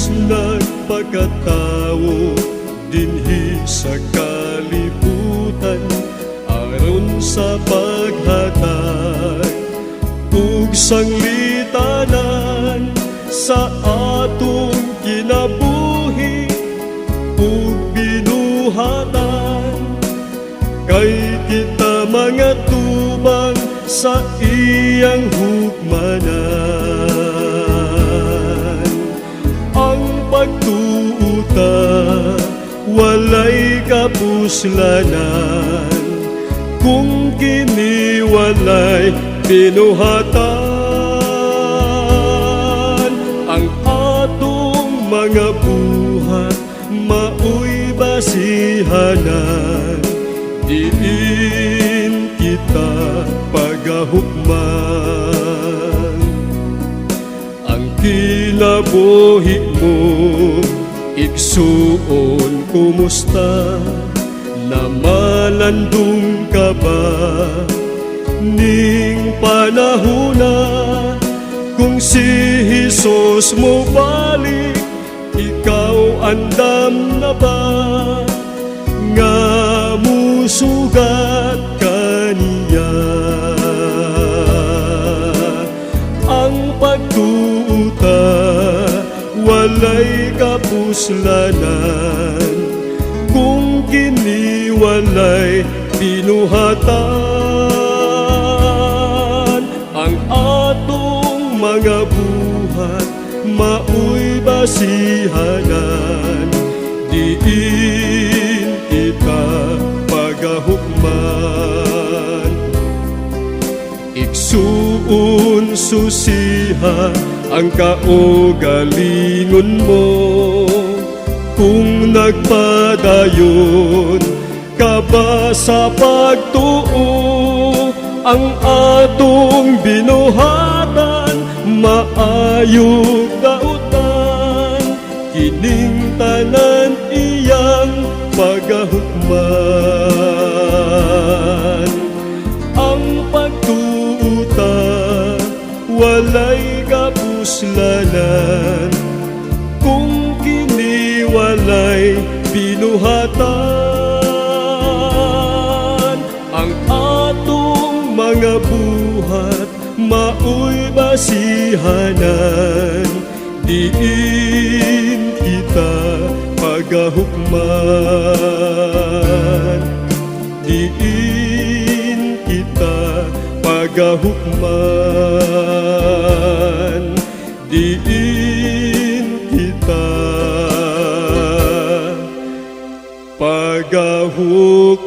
Diyos nagpakatao dinhi sa kalibutan aron sa paghatag ug sanglitanan sa atong kinabuhi ug binuhatan. Kay kita mga tubang sa iyang hukmanan. Ang pagtuuta walay kapuslanan kung kini walay binuhatan. Ang atong mga buhat maoy basihanan, diin kita pagahukman. Ang kinabuhi mo igsuon kumusta, na malandong ka ba ning panahona? Kung si Jesus mo balik, ikaw andam na ba nga musugat kaniya? Ang pagtuuta walay kapuslanan kung kini walay binuhatan. Ang atong mga buhat maoy basihanan, diin kita pagahukman. Igsuon susiha ang kaugalingon mo, kung nagpadayon ka ba sa pagtuo. Ang atong binuhatan maayog dautan, kining tanan iyang pagahukman. Ang pagtuuta walay kapuslanan kung kini walay binuhatan. Ang atong mga buhat maoy basihanan, diin kita pagahukman. Diin kita pagahukman. Diin kita pagahukman.